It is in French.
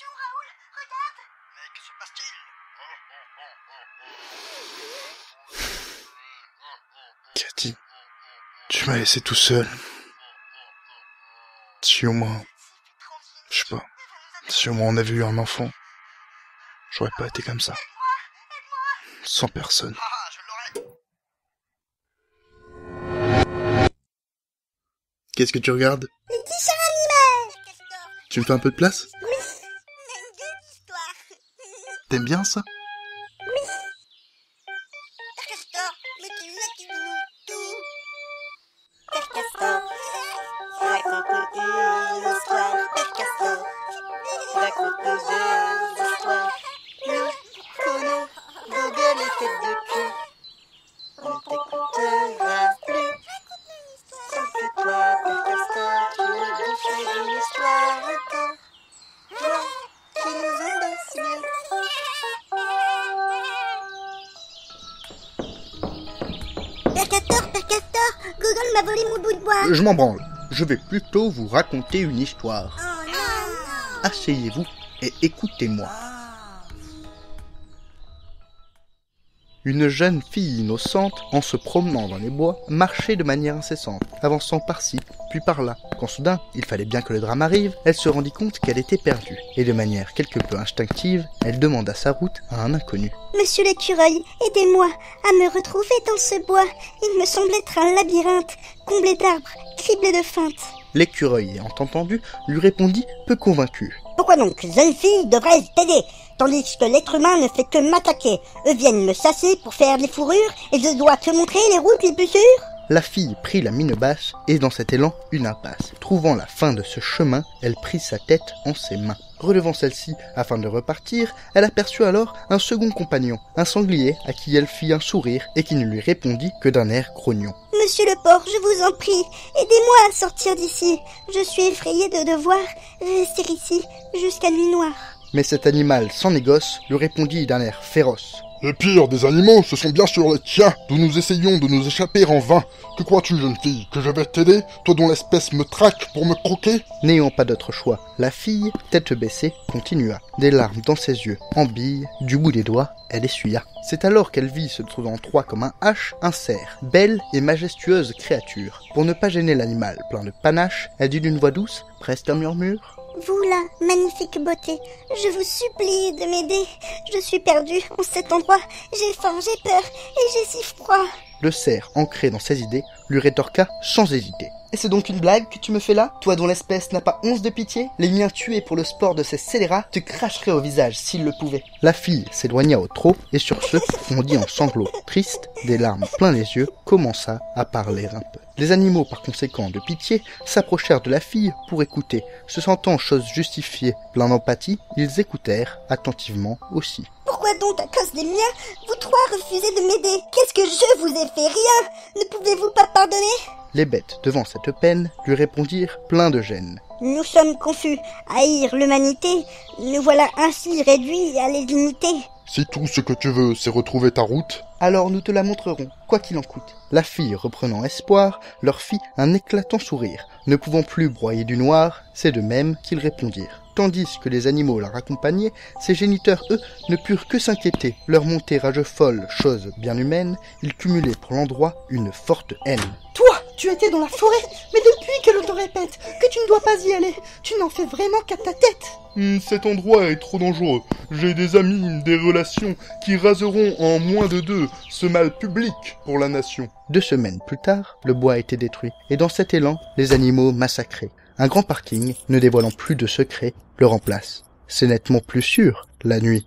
Attention, Raoul, regarde. Mais que se passe-t-il? Cathy, tu m'as laissé tout seul. Si au moins, je sais pas, si au moins on avait eu un enfant, j'aurais pas été comme ça. Sans personne. Ah, je l'aurai. Qu'est-ce que tu regardes? Les petits chats animaux. Tu me fais un peu de place? Oui, on a une vieille histoire. T'aimes bien ça? Père Castor, mettez-nous tout. Père Castor, raconte-nous une histoire. Père Castor, raconte-nous des histoires. Nous connaissons Google et tête de queue. On t'écoutera plus. Sans que toi, Père Castor, tu nous bouffes une histoire encore. Toi, qui nous embasses. Père Castor, Google m'a volé mon bout de bois. Je m'en branle. Je vais plutôt vous raconter une histoire. Oh non. Asseyez-vous et écoutez-moi. Une jeune fille innocente, en se promenant dans les bois, marchait de manière incessante, avançant par-ci, puis par-là. Quand soudain, il fallait bien que le drame arrive, elle se rendit compte qu'elle était perdue. Et de manière quelque peu instinctive, elle demanda sa route à un inconnu. Monsieur l'écureuil, aidez-moi à me retrouver dans ce bois. Il me semble être un labyrinthe, comblé d'arbres, criblé de feintes. L'écureuil, ayant entendu, lui répondit peu convaincu. Pourquoi donc, jeune fille, devrais-je t'aider, tandis que l'être humain ne fait que m'attaquer? Eux viennent me chasser pour faire des fourrures, et je dois te montrer les routes les plus sûres? La fille prit la mine basse, et dans cet élan, une impasse. Trouvant la fin de ce chemin, elle prit sa tête en ses mains. Relevant celle-ci afin de repartir, elle aperçut alors un second compagnon, un sanglier à qui elle fit un sourire et qui ne lui répondit que d'un air grognon. Monsieur le porc, je vous en prie, aidez-moi à sortir d'ici. Je suis effrayée de devoir rester ici jusqu'à nuit noire. Mais cet animal sans négoce lui répondit d'un air féroce. Les pires des animaux, ce sont bien sûr les tiens, d'où nous essayons de nous échapper en vain. Que crois-tu, jeune fille, que je vais t'aider, toi dont l'espèce me traque pour me croquer? N'ayant pas d'autre choix, la fille, tête baissée, continua. Des larmes dans ses yeux, en bille, du bout des doigts, elle essuya. C'est alors qu'elle vit se trouver en trois comme un H, un cerf, belle et majestueuse créature. Pour ne pas gêner l'animal plein de panache, elle dit d'une voix douce, presque un murmure. Vous là, magnifique beauté, je vous supplie de m'aider. Je suis perdue en cet endroit. J'ai faim, j'ai peur et j'ai si froid. Le cerf, ancré dans ses idées, lui rétorqua sans hésiter. Et c'est donc une blague que tu me fais là? Toi dont l'espèce n'a pas once de pitié? Les miens tués pour le sport de ces scélérats te cracheraient au visage s'ils le pouvaient. La fille s'éloigna au trot et sur ce, fondit en sanglots. Triste, des larmes plein les yeux, commença à parler un peu. Les animaux, par conséquent de pitié, s'approchèrent de la fille pour écouter. Se sentant chose justifiée, plein d'empathie, ils écoutèrent attentivement aussi. Pourquoi donc, à cause des miens, vous trois refusez de m'aider? Qu'est-ce que je vous ai fait? Rien. Ne pouvez-vous pas pardonner? Les bêtes, devant cette peine, lui répondirent plein de gêne. Nous sommes confus. Haïr l'humanité, nous voilà ainsi réduits à les limiter. Si tout ce que tu veux, c'est retrouver ta route, Alors nous te la montrerons, quoi qu'il en coûte. La fille, reprenant espoir, leur fit un éclatant sourire. Ne pouvant plus broyer du noir, c'est de même qu'ils répondirent. Tandis que les animaux la raccompagnaient, ses géniteurs, eux, ne purent que s'inquiéter. Leur montée rage folle, chose bien humaine, ils cumulaient pour l'endroit une forte haine. Toi, tu étais dans la forêt, mais depuis que l'on te répète que tu ne dois pas y aller, tu n'en fais vraiment qu'à ta tête. Cet endroit est trop dangereux. J'ai des amis, des relations qui raseront en moins de 2 ce mal public pour la nation. 2 semaines plus tard, le bois était détruit, et dans cet élan, les animaux massacrés. Un grand parking, ne dévoilant plus de secrets, le remplace. C'est nettement plus sûr, la nuit.